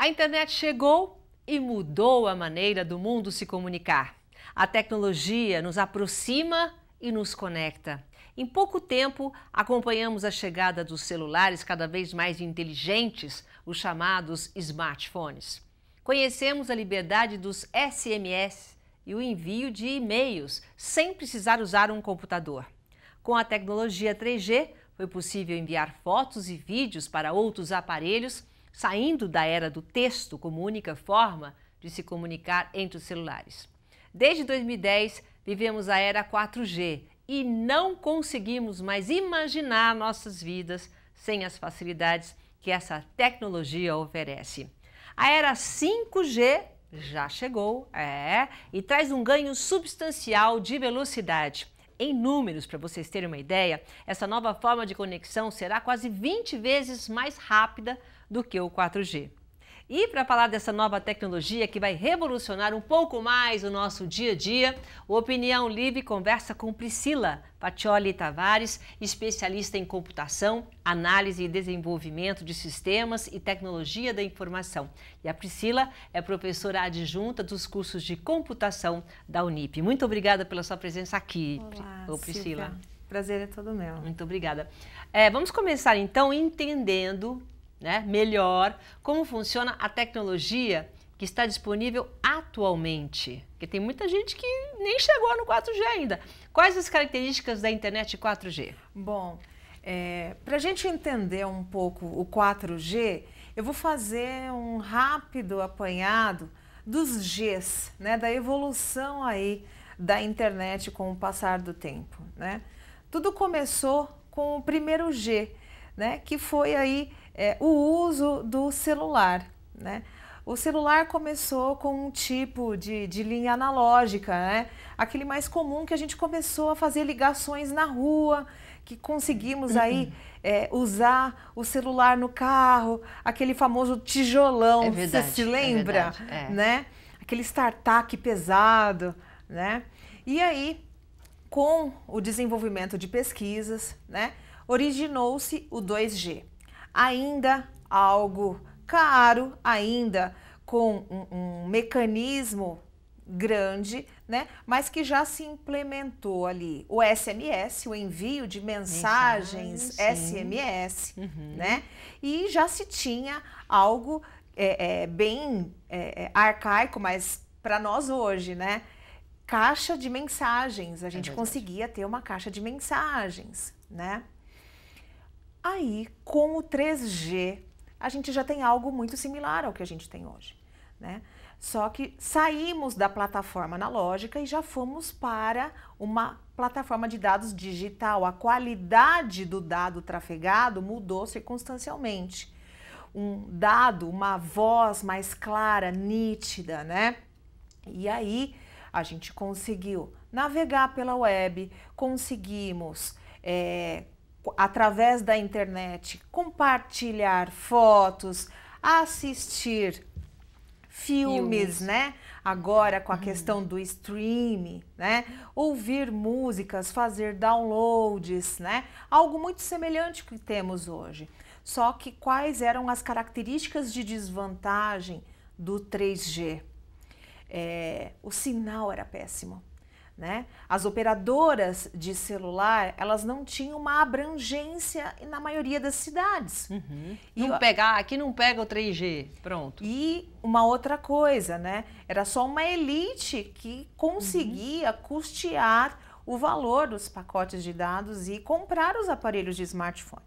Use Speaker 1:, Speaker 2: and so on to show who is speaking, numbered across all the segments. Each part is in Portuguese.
Speaker 1: A internet chegou e mudou a maneira do mundo se comunicar. A tecnologia nos aproxima e nos conecta. Em pouco tempo, acompanhamos a chegada dos celulares cada vez mais inteligentes, os chamados smartphones. Conhecemos a liberdade dos SMS e o envio de e-mails sem precisar usar um computador. Com a tecnologia 3G, foi possível enviar fotos e vídeos para outros aparelhos, saindo da era do texto como única forma de se comunicar entre os celulares. Desde 2010, vivemos a era 4G e não conseguimos mais imaginar nossas vidas sem as facilidades que essa tecnologia oferece. A era 5G já chegou, e traz um ganho substancial de velocidade. Em números, para vocês terem uma ideia, essa nova forma de conexão será quase 20 vezes mais rápida do que o 4G. E para falar dessa nova tecnologia que vai revolucionar um pouco mais o nosso dia a dia, o Opinião Livre conversa com Priscila Pacioli Tavares, especialista em computação, análise e desenvolvimento de sistemas e tecnologia da informação. E a Priscila é professora adjunta dos cursos de computação da Unip. Muito obrigada pela sua presença aqui, Priscila.
Speaker 2: Silvia. Prazer é todo meu.
Speaker 1: Muito obrigada. Vamos começar então entendendo melhor como funciona a tecnologia que está disponível atualmente. Porque tem muita gente que nem chegou no 4G ainda. Quais as características da internet 4G?
Speaker 2: Bom, para a gente entender um pouco o 4G, eu vou fazer um rápido apanhado dos Gs, da evolução aí da internet com o passar do tempo. Tudo começou com o primeiro G, que foi aí o uso do celular. O celular começou com um tipo de linha analógica, aquele mais comum que a gente começou a fazer ligações na rua, que conseguimos aí usar o celular no carro, aquele famoso tijolão, você se lembra? Aquele startup pesado, E aí, com o desenvolvimento de pesquisas, originou-se o 2G. Ainda algo caro, ainda com um mecanismo grande, mas que já se implementou ali o SMS, o envio de mensagens SMS, e já se tinha algo bem arcaico, mas para nós hoje, caixa de mensagens, a gente conseguia ter uma caixa de mensagens, Aí, com o 3G, a gente já tem algo muito similar ao que a gente tem hoje, Só que saímos da plataforma analógica e já fomos para uma plataforma de dados digital. A qualidade do dado trafegado mudou circunstancialmente. Um dado, uma voz mais clara, nítida, E aí, a gente conseguiu navegar pela web, conseguimos através da internet, compartilhar fotos, assistir filmes, Agora com a questão do streaming, Ouvir músicas, fazer downloads, Algo muito semelhante que temos hoje. Só que quais eram as características de desvantagem do 3G? O sinal era péssimo. As operadoras de celular, elas não tinham uma abrangência na maioria das cidades.
Speaker 1: Aqui não pega o 3G, pronto.
Speaker 2: E uma outra coisa, era só uma elite que conseguia custear o valor dos pacotes de dados e comprar os aparelhos de smartphone.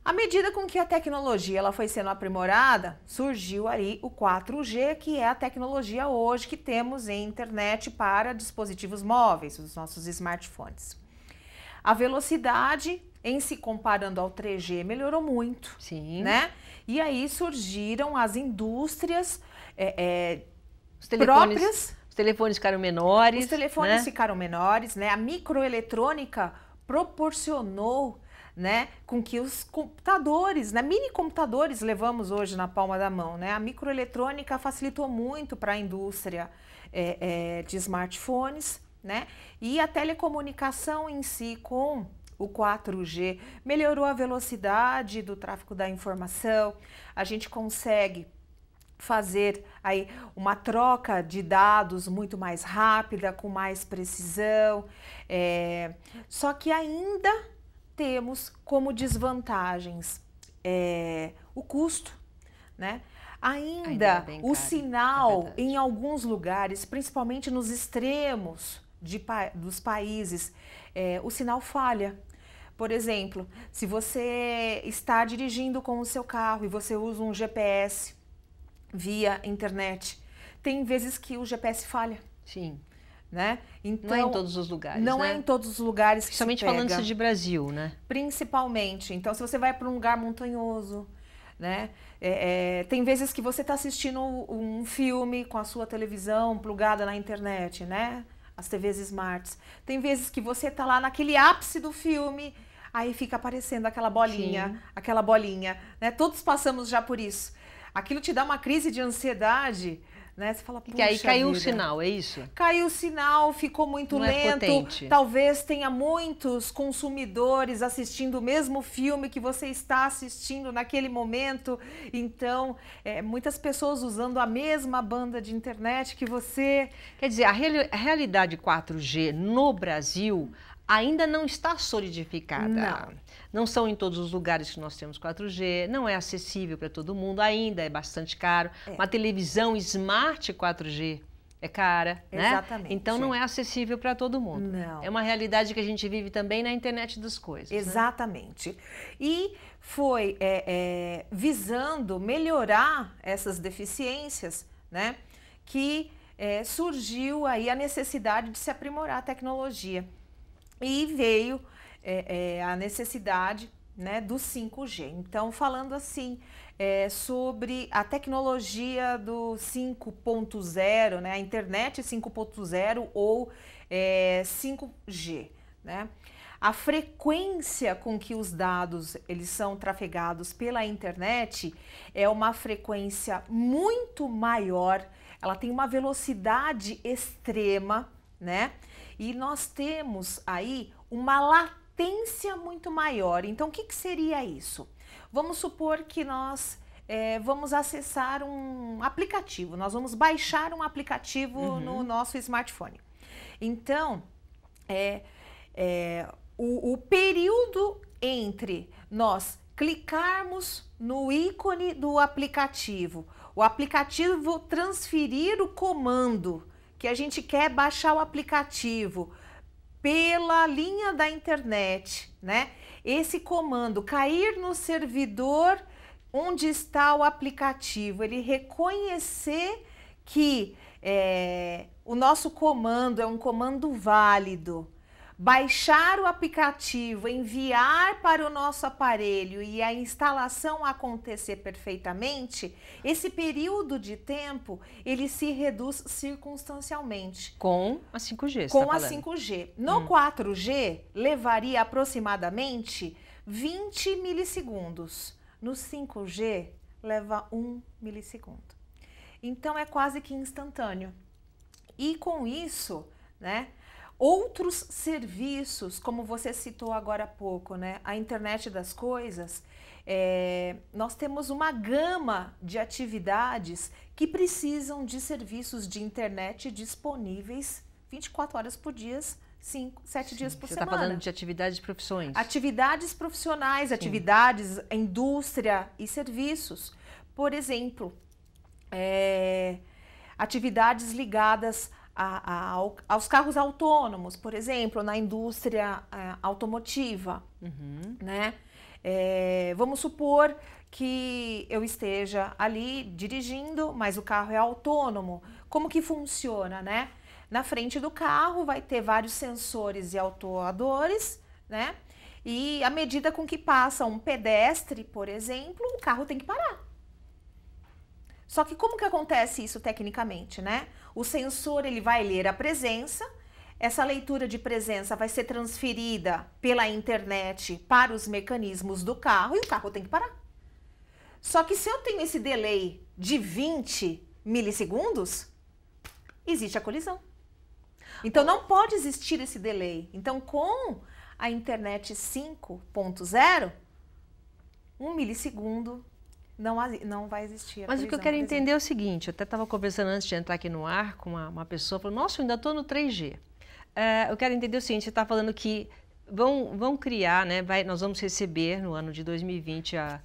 Speaker 2: À medida com que a tecnologia ela foi sendo aprimorada, surgiu aí o 4G, que é a tecnologia hoje que temos em internet para dispositivos móveis, os nossos smartphones. A velocidade, em se comparando ao 3G, melhorou muito.
Speaker 1: Sim.
Speaker 2: E aí surgiram as indústrias
Speaker 1: Os telefones,
Speaker 2: próprias.
Speaker 1: Os telefones ficaram menores.
Speaker 2: Os telefones ficaram menores, A microeletrônica proporcionou com que os computadores, mini computadores levamos hoje na palma da mão, A microeletrônica facilitou muito para a indústria de smartphones, E a telecomunicação em si com o 4G melhorou a velocidade do tráfego da informação, a gente consegue fazer aí uma troca de dados muito mais rápida, com mais precisão, só que ainda temos como desvantagens o custo, né? Ainda
Speaker 1: é
Speaker 2: o
Speaker 1: caro,
Speaker 2: sinal em alguns lugares, principalmente nos extremos dos países, o sinal falha. Por exemplo, se você está dirigindo com o seu carro e você usa um GPS via internet, tem vezes que o GPS falha.
Speaker 1: Sim.
Speaker 2: Né? Então,
Speaker 1: não é em todos os lugares,
Speaker 2: não
Speaker 1: né?
Speaker 2: é em todos os lugares que
Speaker 1: principalmente
Speaker 2: se pega.
Speaker 1: falando-se de Brasil, né?
Speaker 2: Principalmente. Então, se você vai para um lugar montanhoso, né? Tem vezes que você está assistindo um filme com a sua televisão plugada na internet, né? As TVs smarts. Tem vezes que você está lá naquele ápice do filme, aí fica aparecendo aquela bolinha, né? Todos passamos já por isso. Aquilo te dá uma crise de ansiedade, né? Você fala, puxa,
Speaker 1: que aí caiu o
Speaker 2: vida.
Speaker 1: sinal, é isso?
Speaker 2: Caiu o sinal, ficou muito
Speaker 1: não
Speaker 2: lento.
Speaker 1: É potente.
Speaker 2: Talvez tenha muitos consumidores assistindo o mesmo filme que você está assistindo naquele momento. Então, muitas pessoas usando a mesma banda de internet que você.
Speaker 1: Quer dizer, a realidade 4G no Brasil ainda não está solidificada. Não são em todos os lugares que nós temos 4G, não é acessível para todo mundo, ainda é bastante caro. Uma televisão Smart 4G é cara,
Speaker 2: Exatamente.
Speaker 1: Né? Então não é acessível para todo mundo.
Speaker 2: Não.
Speaker 1: É uma realidade que a gente vive também na internet das coisas.
Speaker 2: Exatamente. Né? E foi visando melhorar essas deficiências, né, que surgiu aí a necessidade de se aprimorar a tecnologia. E veio a necessidade, né, do 5G. Então, falando assim, sobre a tecnologia do 5.0, né, a internet 5.0 ou 5G, né? A frequência com que os dados eles são trafegados pela internet é uma frequência muito maior, ela tem uma velocidade extrema, né? E nós temos aí uma latência muito maior. Então, o que seria isso? Vamos supor que nós vamos acessar um aplicativo, nós vamos baixar um aplicativo no nosso smartphone. Então, o período entre nós clicarmos no ícone do aplicativo, o aplicativo transferir o comando que a gente quer baixar o aplicativo pela linha da internet, né? Esse comando cair no servidor onde está o aplicativo, ele reconhecer que o nosso comando é um comando válido, baixar o aplicativo, enviar para o nosso aparelho e a instalação acontecer perfeitamente, esse período de tempo, ele se reduz circunstancialmente.
Speaker 1: Com a 5G,
Speaker 2: Com a 5G. No 4G, levaria aproximadamente 20 milissegundos. No 5G, leva 1 milissegundo. Então, é quase que instantâneo. E com isso, né? Outros serviços, como você citou agora há pouco, né? A internet das coisas, nós temos uma gama de atividades que precisam de serviços de internet disponíveis 24 horas por dia, 7 dias por semana.
Speaker 1: Você está falando de atividades e profissões.
Speaker 2: Atividades profissionais, Sim. atividades, indústria e serviços. Por exemplo, atividades ligadas aos carros autônomos, por exemplo, na indústria automotiva, né? Vamos supor que eu esteja ali dirigindo, mas o carro é autônomo. Como que funciona, né? Na frente do carro vai ter vários sensores e autuadores, né? E à medida com que passa um pedestre, por exemplo, o carro tem que parar. Só que como que acontece isso tecnicamente, né? O sensor ele vai ler a presença, essa leitura de presença vai ser transferida pela internet para os mecanismos do carro e o carro tem que parar. Só que se eu tenho esse delay de 20 milissegundos, existe a colisão. Então não pode existir esse delay. Então com a internet 5.0, 1 milissegundo não vai existir a
Speaker 1: Mas o que eu
Speaker 2: prisão,
Speaker 1: quero
Speaker 2: por exemplo.
Speaker 1: entender é o seguinte, eu até estava conversando antes de entrar aqui no ar com uma pessoa, falou, nossa, eu ainda estou no 3G. Eu quero entender o seguinte, você está falando que vão criar, né, nós vamos receber no ano de 2020 a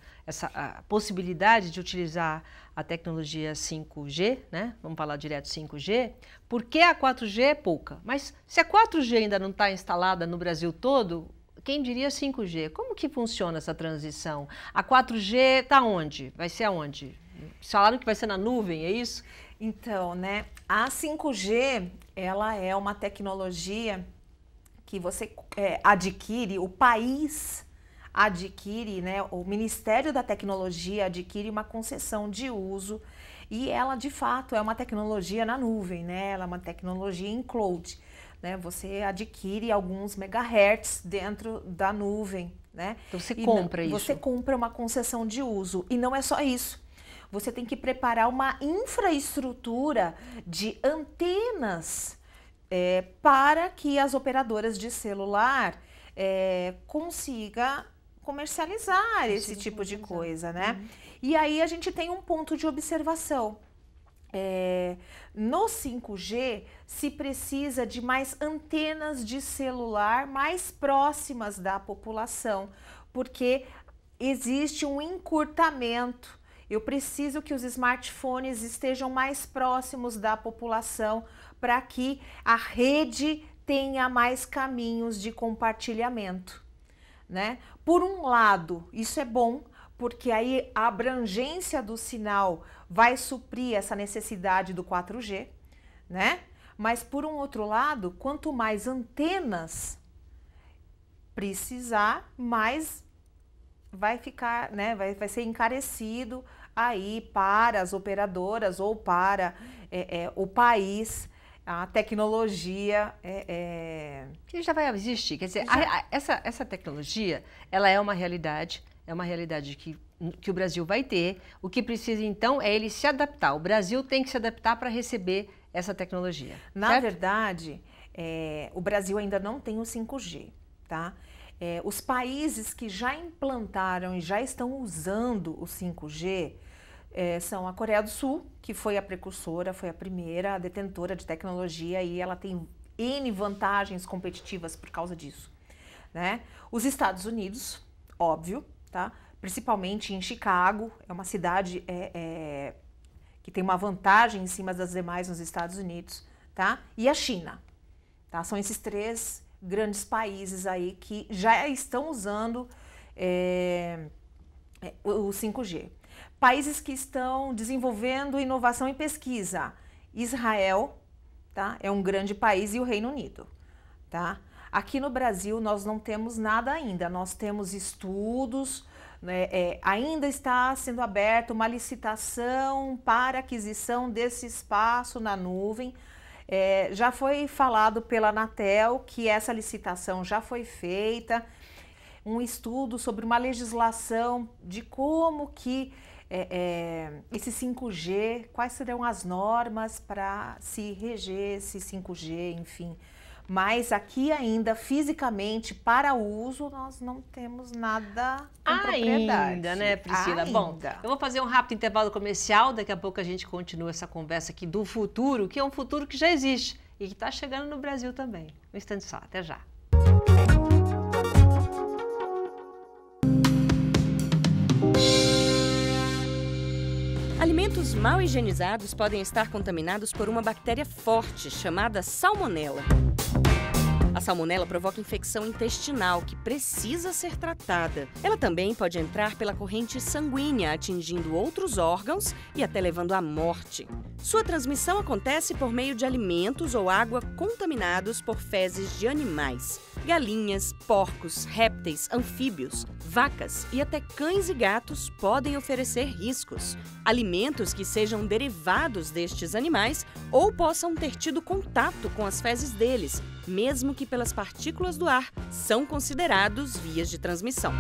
Speaker 1: possibilidade de utilizar a tecnologia 5G, né? Vamos falar direto 5G, porque a 4G é pouca. Mas se a 4G ainda não está instalada no Brasil todo, quem diria 5G? Como que funciona essa transição? A 4G está onde? Vai ser aonde? Falaram que vai ser na nuvem, é isso?
Speaker 2: Então, né, a 5G, ela é uma tecnologia que você adquire, o país adquire, né, o Ministério da Tecnologia adquire uma concessão de uso e ela, de fato, é uma tecnologia na nuvem, né, ela é uma tecnologia em cloud, né, você adquire alguns megahertz dentro da nuvem, né.
Speaker 1: Então você compra isso?
Speaker 2: Você compra uma concessão de uso e não é só isso. Você tem que preparar uma infraestrutura de antenas para que as operadoras de celular consigam comercializar esse tipo de coisa, né? E aí a gente tem um ponto de observação. No 5G se precisa de mais antenas de celular mais próximas da população, porque existe um encurtamento. Eu preciso que os smartphones estejam mais próximos da população para que a rede tenha mais caminhos de compartilhamento, né? Por um lado, isso é bom, porque aí a abrangência do sinal vai suprir essa necessidade do 4G, né? Mas por um outro lado, quanto mais antenas precisar, mais vai ficar, né? Vai ser encarecido aí para as operadoras ou para o país, a tecnologia
Speaker 1: Que já vai existir. Quer dizer, essa tecnologia, ela é uma realidade que o Brasil vai ter. O que precisa, então, é ele se adaptar. O Brasil tem que se adaptar para receber essa tecnologia.
Speaker 2: Na verdade, o Brasil ainda não tem o 5G, tá? Os países que já implantaram e já estão usando o 5G são a Coreia do Sul, que foi a precursora, foi a primeira, a detentora de tecnologia, e ela tem N vantagens competitivas por causa disso, né? Os Estados Unidos, óbvio, tá? Principalmente em Chicago, é uma cidade que tem uma vantagem em cima das demais nos Estados Unidos, tá? E a China, tá? São esses três grandes países aí que já estão usando o 5G. Países que estão desenvolvendo inovação e pesquisa. Israel, tá? É um grande país, e o Reino Unido, tá? Aqui no Brasil nós não temos nada ainda, nós temos estudos, né? Ainda está sendo aberta uma licitação para aquisição desse espaço na nuvem. Já foi falado pela Anatel que essa licitação já foi feita, um estudo sobre uma legislação de como que esse 5G, quais serão as normas para se reger esse 5G, enfim. Mas aqui ainda, fisicamente, para uso, nós não temos nada com propriedade.
Speaker 1: Ainda, né, Priscila?
Speaker 2: Ainda.
Speaker 1: Bom, eu vou fazer um rápido intervalo comercial, daqui a pouco a gente continua essa conversa aqui do futuro, que é um futuro que já existe e que está chegando no Brasil também. Um instante só, até já.
Speaker 3: Alimentos mal higienizados podem estar contaminados por uma bactéria forte chamada salmonela. A salmonela provoca infecção intestinal que precisa ser tratada. Ela também pode entrar pela corrente sanguínea, atingindo outros órgãos e até levando à morte. Sua transmissão acontece por meio de alimentos ou água contaminados por fezes de animais. Galinhas, porcos, répteis, anfíbios, vacas e até cães e gatos podem oferecer riscos. Alimentos que sejam derivados destes animais ou possam ter tido contato com as fezes deles, mesmo que pelas partículas do ar, são considerados vias de transmissão.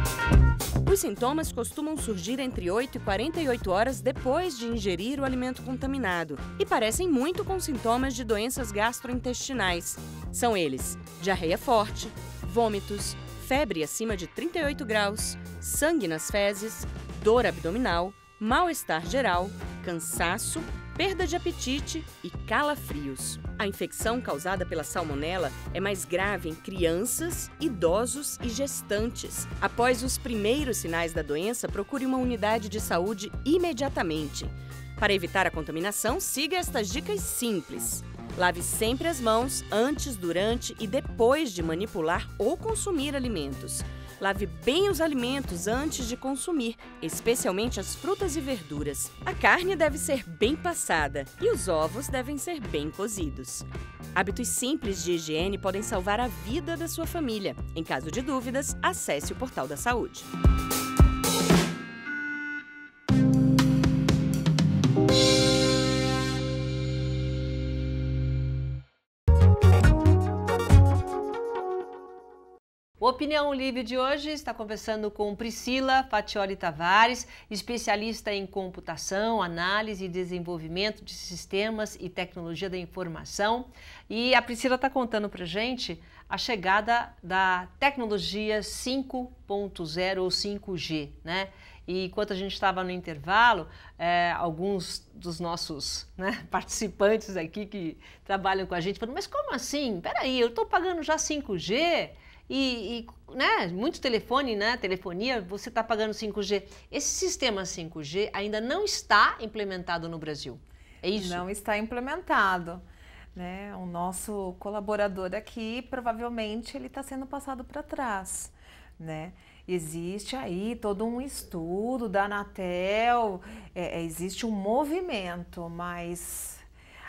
Speaker 3: Os sintomas costumam surgir entre 8 e 48 horas depois de ingerir o alimento contaminado e parecem muito com sintomas de doenças gastrointestinais. São eles: diarreia forte, vômitos, febre acima de 38 graus, sangue nas fezes, dor abdominal, mal-estar geral, cansaço, perda de apetite e calafrios. A infecção causada pela salmonela é mais grave em crianças, idosos e gestantes. Após os primeiros sinais da doença, procure uma unidade de saúde imediatamente. Para evitar a contaminação, siga estas dicas simples. Lave sempre as mãos antes, durante e depois de manipular ou consumir alimentos. Lave bem os alimentos antes de consumir, especialmente as frutas e verduras. A carne deve ser bem passada e os ovos devem ser bem cozidos. Hábitos simples de higiene podem salvar a vida da sua família. Em caso de dúvidas, acesse o Portal da Saúde.
Speaker 1: O Opinião Livre de hoje está conversando com Priscila Faccioli Tavares, especialista em computação, análise e desenvolvimento de sistemas e tecnologia da informação. E a Priscila está contando para a gente a chegada da tecnologia 5.0 ou 5G, né? E enquanto a gente estava no intervalo, alguns dos nossos participantes aqui que trabalham com a gente falaram, mas como assim? Peraí, eu estou pagando já 5G? Muito telefone, telefonia, você está pagando 5G. Esse sistema 5G ainda não está implementado no Brasil, é isso?
Speaker 2: Não está implementado. Né? O nosso colaborador aqui, provavelmente, ele está sendo passado para trás. Né? Existe aí todo um estudo da Anatel, existe um movimento, mas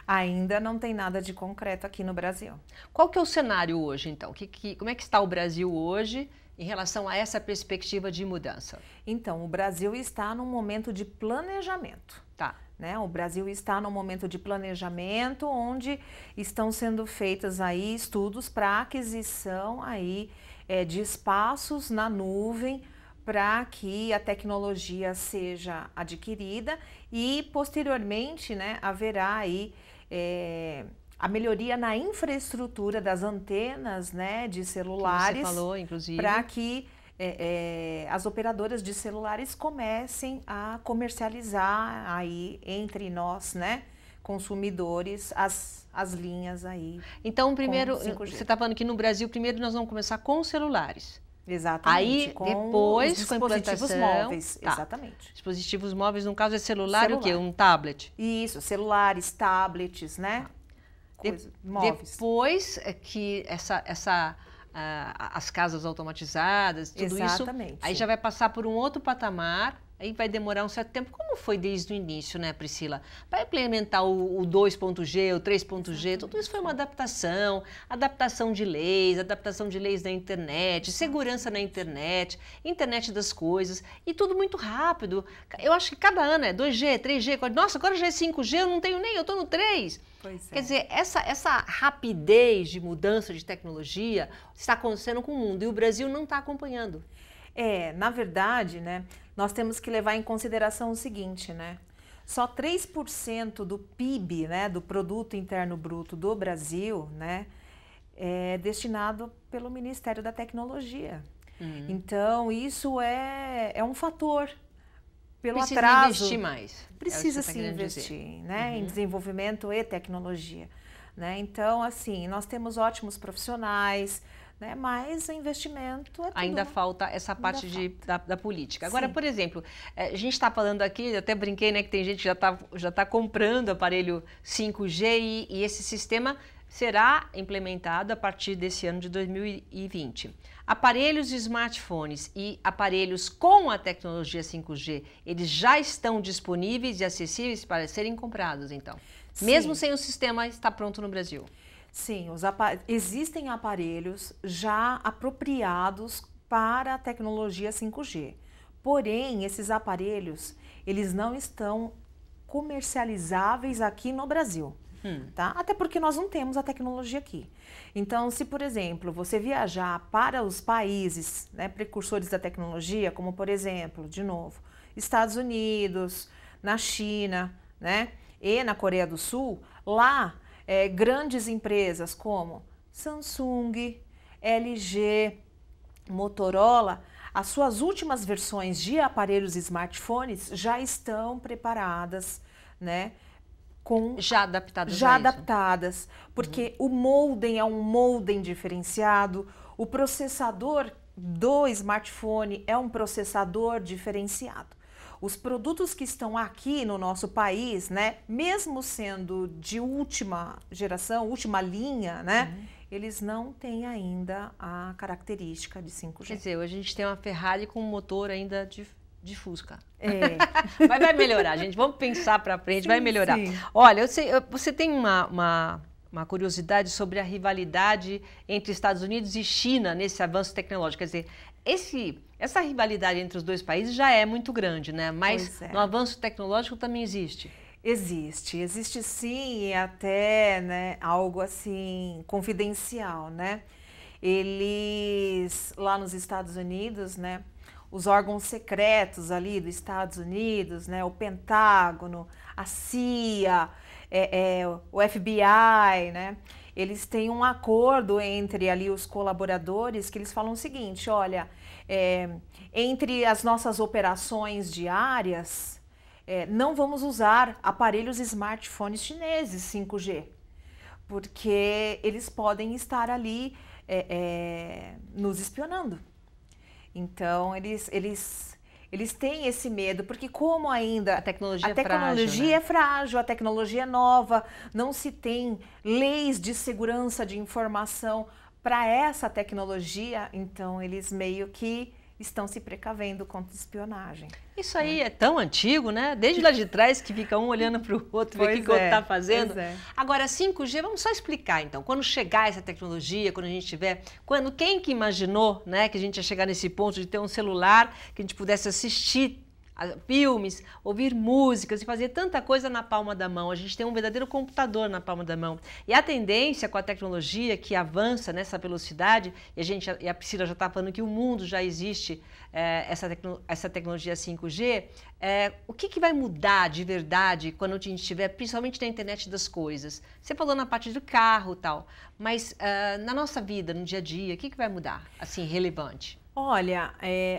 Speaker 2: ainda não tem nada de concreto aqui no Brasil.
Speaker 1: Qual que é o cenário hoje, então? Como é que está o Brasil hoje em relação a essa perspectiva de mudança?
Speaker 2: Então, o Brasil está num momento de planejamento.
Speaker 1: Tá.
Speaker 2: Né? O Brasil está num momento de planejamento onde estão sendo feitos aí estudos para aquisição aí, de espaços na nuvem para que a tecnologia seja adquirida e, posteriormente, né, haverá aí a melhoria na infraestrutura das antenas, né, de celulares,
Speaker 1: que você falou, inclusive,
Speaker 2: para que as operadoras de celulares comecem a comercializar aí entre nós, né, consumidores, as linhas aí.
Speaker 1: Então, primeiro, você está falando que no Brasil, primeiro nós vamos começar com os celulares.
Speaker 2: Exatamente.
Speaker 1: Aí, depois,
Speaker 2: os dispositivos móveis. Tá. Exatamente.
Speaker 1: Dispositivos móveis, no caso, é celular. O quê? Um tablet?
Speaker 2: Isso, celulares, tablets, né?
Speaker 1: Móveis. Depois que as casas automatizadas, tudo
Speaker 2: Exatamente.
Speaker 1: Isso, aí já vai passar por um outro patamar, aí vai demorar um certo tempo. Como foi desde o início, né, Priscila? Para implementar o 2.G, o 3.G, tudo isso foi uma adaptação de leis da internet, segurança na internet, internet das coisas, e tudo muito rápido. Eu acho que cada ano é 2G, 3G, nossa, agora já é 5G, eu não tenho nem, eu estou no 3.
Speaker 2: Pois é.
Speaker 1: Quer dizer, essa rapidez de mudança de tecnologia está acontecendo com o mundo e o Brasil não está acompanhando.
Speaker 2: Na verdade, né, nós temos que levar em consideração o seguinte, né? Só 3% do PIB, né, do Produto Interno Bruto do Brasil, né, é destinado pelo Ministério da Tecnologia. Então, isso é um fator. Pelo atraso,
Speaker 1: investir mais.
Speaker 2: Precisa sim investir, né, em desenvolvimento e tecnologia. Né? Então, assim, nós temos ótimos profissionais, né? Mas o investimento é tudo.
Speaker 1: Ainda falta essa parte da política. Agora, por exemplo, a gente está falando aqui, eu até brinquei, né, que tem gente que já tá comprando aparelho 5G e esse sistema será implementado a partir desse ano de 2020. Aparelhos de smartphones e aparelhos com a tecnologia 5G, eles já estão disponíveis e acessíveis para serem comprados, então? Sim. Mesmo sem o sistema estar pronto no Brasil?
Speaker 2: Sim, existem aparelhos já apropriados para a tecnologia 5G. Porém, esses aparelhos, eles não estão comercializáveis aqui no Brasil. Tá? Até porque nós não temos a tecnologia aqui. Então, se, por exemplo, você viajar para os países, né, precursores da tecnologia, como, por exemplo, de novo, Estados Unidos, na China, né, e na Coreia do Sul, lá, grandes empresas como Samsung, LG, Motorola, as suas últimas versões de aparelhos smartphones já estão preparadas, né?
Speaker 1: Já adaptadas
Speaker 2: já
Speaker 1: a isso.
Speaker 2: adaptadas, porque o modem é um modem diferenciado, o processador do smartphone é um processador diferenciado. Os produtos que estão aqui no nosso país, né, mesmo sendo de última geração, última linha, né, eles não têm ainda a característica de 5G.
Speaker 1: Quer dizer, hoje a gente tem uma Ferrari com um motor ainda de Fusca.
Speaker 2: É.
Speaker 1: Mas vai melhorar, gente. Vamos pensar para frente,
Speaker 2: Sim,
Speaker 1: vai melhorar.
Speaker 2: sim.
Speaker 1: Olha, você tem uma curiosidade sobre a rivalidade entre Estados Unidos e China nesse avanço tecnológico. Quer dizer, essa rivalidade entre os dois países já é muito grande, né? Mas no avanço tecnológico também existe.
Speaker 2: Existe sim, e até, né, algo assim confidencial, né? Eles lá nos Estados Unidos, né, os órgãos secretos ali dos Estados Unidos, né, o Pentágono, a CIA, o FBI, né, eles têm um acordo entre ali os colaboradores que eles falam o seguinte, olha, entre as nossas operações diárias, não vamos usar aparelhos smartphones chineses 5G, porque eles podem estar ali nos espionando. Então, eles têm esse medo, porque como ainda
Speaker 1: a tecnologia
Speaker 2: é frágil, a tecnologia é nova, não se tem leis de segurança de informação para essa tecnologia, então eles meio que estão se precavendo contra espionagem.
Speaker 1: Isso aí é tão antigo, né? Desde lá de trás que fica um olhando para o outro, ver o que o outro está fazendo. Agora, 5G, vamos só explicar então. Quando chegar essa tecnologia, quando a gente tiver... Quem que imaginou, né, que a gente ia chegar nesse ponto de ter um celular que a gente pudesse assistir filmes, ouvir músicas e fazer tanta coisa na palma da mão. A gente tem um verdadeiro computador na palma da mão. E a tendência com a tecnologia que avança nessa velocidade, e a Priscila já está falando que o mundo já existe essa tecnologia 5G, o que vai mudar de verdade quando a gente estiver, principalmente na internet das coisas? Você falou na parte do carro e tal, mas na nossa vida, no dia a dia, o que vai mudar, assim, relevante?
Speaker 2: Olha,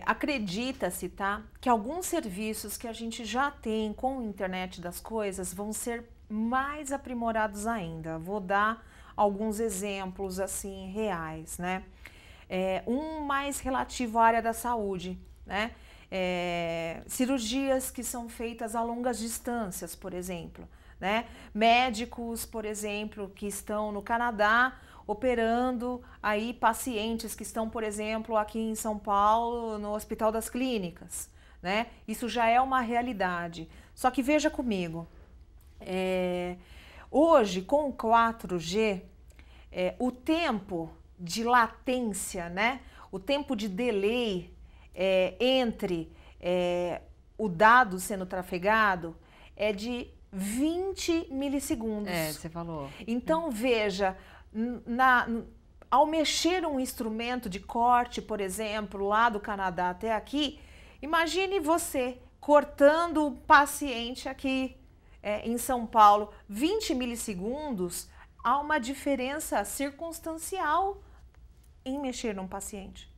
Speaker 2: acredita-se, tá, que alguns serviços que a gente já tem com a internet das coisas vão ser mais aprimorados ainda. Vou dar alguns exemplos, assim, reais, né? Um mais relativo à área da saúde, né? Cirurgias que são feitas a longas distâncias, por exemplo, né? Médicos, por exemplo, que estão no Canadá, operando aí pacientes que estão, por exemplo, aqui em São Paulo, no Hospital das Clínicas, né? Isso já é uma realidade. Só que veja comigo, hoje com o 4G, o tempo de latência, né? O tempo de delay entre o dado sendo trafegado é de 20 milissegundos.
Speaker 1: Você falou.
Speaker 2: Então, veja, ao mexer um instrumento de corte, por exemplo, lá do Canadá até aqui, imagine você cortando o paciente aqui em São Paulo, 20 milissegundos, há uma diferença circunstancial em mexer num paciente,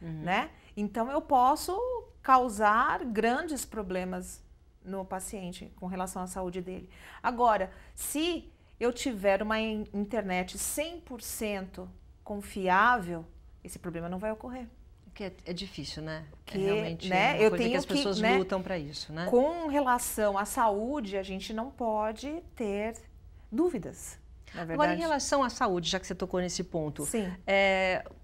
Speaker 2: né? Então, eu posso causar grandes problemas no paciente com relação à saúde dele. Agora, se eu tiver uma internet 100% confiável, esse problema não vai ocorrer.
Speaker 1: Que é difícil, né?
Speaker 2: Realmente,
Speaker 1: né? Eu tenho que as pessoas lutam para isso, né?
Speaker 2: Com relação à saúde, a gente não pode ter dúvidas, na verdade.
Speaker 1: Agora, em relação à saúde, já que você tocou nesse ponto,
Speaker 2: sim,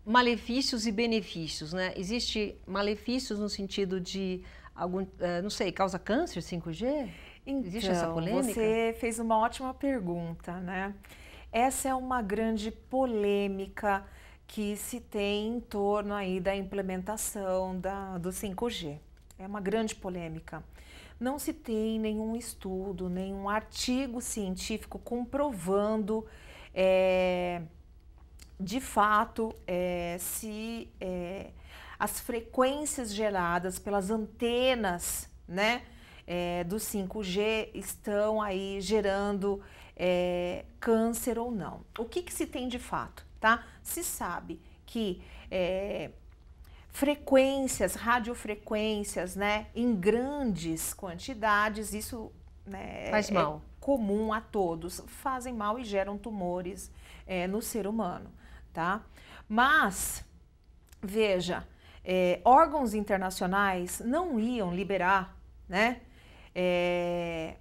Speaker 1: malefícios e benefícios, né? Existe malefícios no sentido de algum, não sei, causa câncer 5G?
Speaker 2: Então,
Speaker 1: existe essa polêmica?
Speaker 2: Você fez uma ótima pergunta, né? Essa é uma grande polêmica que se tem em torno aí da implementação do 5G. É uma grande polêmica. Não se tem nenhum estudo, nenhum artigo científico comprovando de fato se as frequências geradas pelas antenas, né, do 5G estão aí gerando câncer ou não. O que se tem de fato, tá? Se sabe que frequências, radiofrequências, né, em grandes quantidades, isso, né,
Speaker 1: Faz mal.
Speaker 2: Comum a todos, fazem mal e geram tumores no ser humano, tá? Mas, veja, órgãos internacionais não iam liberar, né,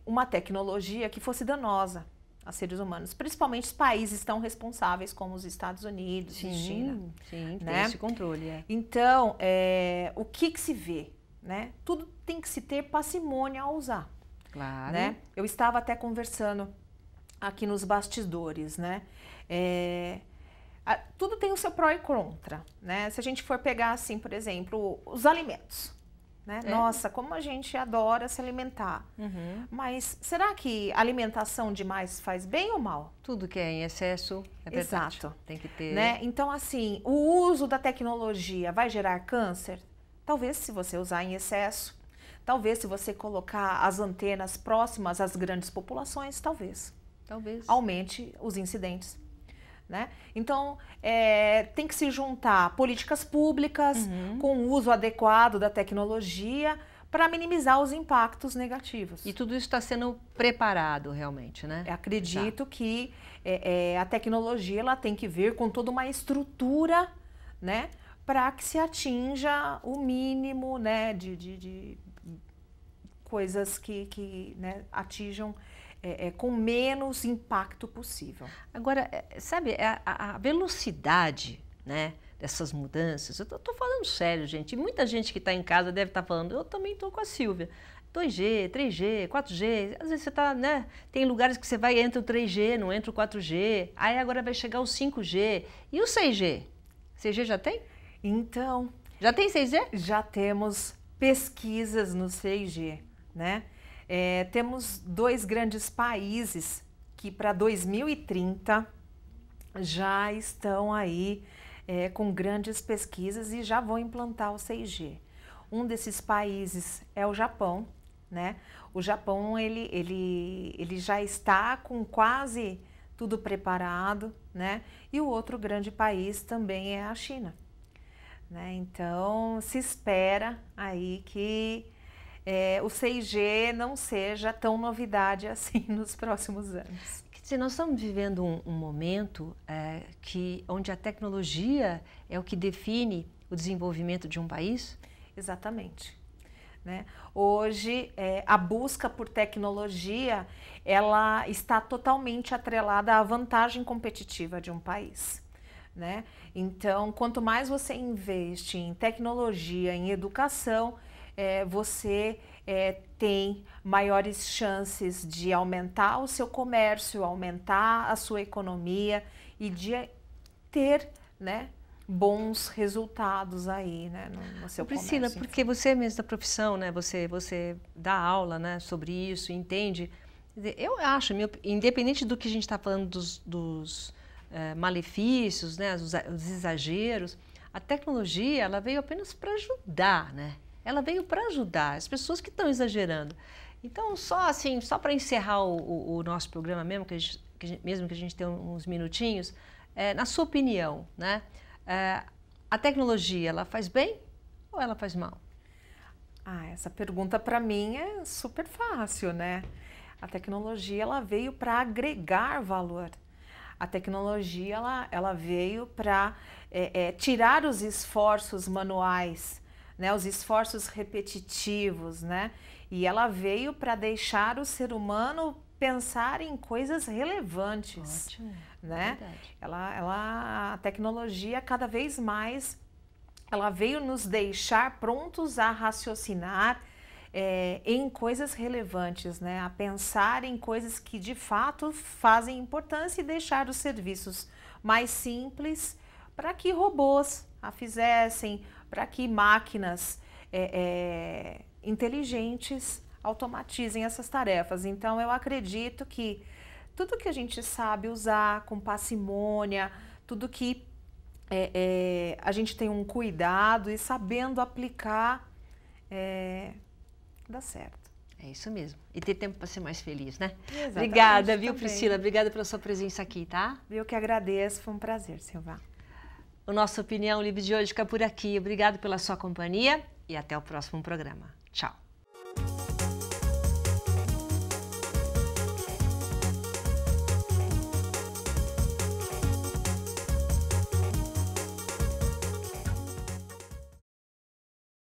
Speaker 2: uma tecnologia que fosse danosa a seres humanos, principalmente os países tão responsáveis como os Estados Unidos e China.
Speaker 1: Sim, tem
Speaker 2: né?
Speaker 1: esse controle.
Speaker 2: Então, o que se vê? Né? Tudo tem que se ter parcimônia ao usar.
Speaker 1: Claro.
Speaker 2: Né? Eu estava até conversando aqui nos bastidores, né? Tudo tem o seu pró e contra, né? Se a gente for pegar, assim, por exemplo, os alimentos. Né? Nossa, como a gente adora se alimentar.
Speaker 1: Uhum.
Speaker 2: Mas será que alimentação demais faz bem ou mal?
Speaker 1: Tudo que é em excesso é verdade.
Speaker 2: Exato.
Speaker 1: Tem que ter...
Speaker 2: Né? Então, assim, o uso da tecnologia vai gerar câncer? Talvez se você usar em excesso. Talvez se você colocar as antenas próximas às grandes populações, talvez. Aumente os incidentes. Né? Então, tem que se juntar políticas públicas com o uso adequado da tecnologia para minimizar os impactos negativos.
Speaker 1: E tudo isso está sendo preparado realmente, né?
Speaker 2: Acredito que a tecnologia ela tem que vir com toda uma estrutura, né, para que se atinja o mínimo, né, de coisas que né, atinjam com menos impacto possível.
Speaker 1: Agora, sabe, a velocidade, né, dessas mudanças, eu tô falando sério, gente, e muita gente que está em casa deve estar falando, eu também estou com a Silvia, 2G, 3G, 4G, às vezes você está, né, tem lugares que você vai, entra o 3G, não entra o 4G, aí agora vai chegar o 5G, e o 6G? 6G já tem?
Speaker 2: Então...
Speaker 1: Já tem 6G?
Speaker 2: Já temos pesquisas no 6G, né? Temos 2 grandes países que para 2030 já estão aí com grandes pesquisas e já vão implantar o 6G. Um desses países é o Japão, né? O Japão ele já está com quase tudo preparado, né? E o outro grande país também é a China, né? Então se espera aí que o 6G não seja tão novidade assim nos próximos anos.
Speaker 1: Quer dizer, nós estamos vivendo um momento onde a tecnologia é o que define o desenvolvimento de um país?
Speaker 2: Exatamente. Né? Hoje, a busca por tecnologia, ela está totalmente atrelada à vantagem competitiva de um país. Né? Então, quanto mais você investe em tecnologia, em educação, você tem maiores chances de aumentar o seu comércio, aumentar a sua economia e de ter, né, bons resultados aí, né, no seu
Speaker 1: Priscila,
Speaker 2: comércio.
Speaker 1: porque você é mesmo da profissão, né, você dá aula, né, sobre isso, entende. Eu acho, independente do que a gente está falando dos malefícios, né, os exageros, a tecnologia ela veio apenas para ajudar, né? Ela veio para ajudar as pessoas que estão exagerando. Então, só para encerrar o nosso programa mesmo, mesmo que a gente tenha uns minutinhos, na sua opinião, né, a tecnologia, ela faz bem ou ela faz mal?
Speaker 2: Essa pergunta para mim é super fácil, né? A tecnologia ela veio para agregar valor. A tecnologia ela veio para tirar os esforços manuais, né, os esforços repetitivos, né? E ela veio para deixar o ser humano pensar em coisas relevantes.
Speaker 1: Ótimo,
Speaker 2: né?
Speaker 1: É
Speaker 2: a tecnologia cada vez mais ela veio nos deixar prontos a raciocinar em coisas relevantes, né? A pensar em coisas que de fato fazem importância e deixar os serviços mais simples para que robôs a fizessem, para que máquinas inteligentes automatizem essas tarefas. Então, eu acredito que tudo que a gente sabe usar com parcimônia, tudo que a gente tem um cuidado e sabendo aplicar, dá certo.
Speaker 1: É isso mesmo. E ter tempo para ser mais feliz, né?
Speaker 2: Exatamente,
Speaker 1: obrigada, viu,
Speaker 2: também.
Speaker 1: Priscila? Obrigada pela sua presença aqui, tá?
Speaker 2: Eu que agradeço, foi um prazer, Silvia.
Speaker 1: O nosso Opinião Livre de hoje fica por aqui. Obrigado pela sua companhia e até o próximo programa. Tchau!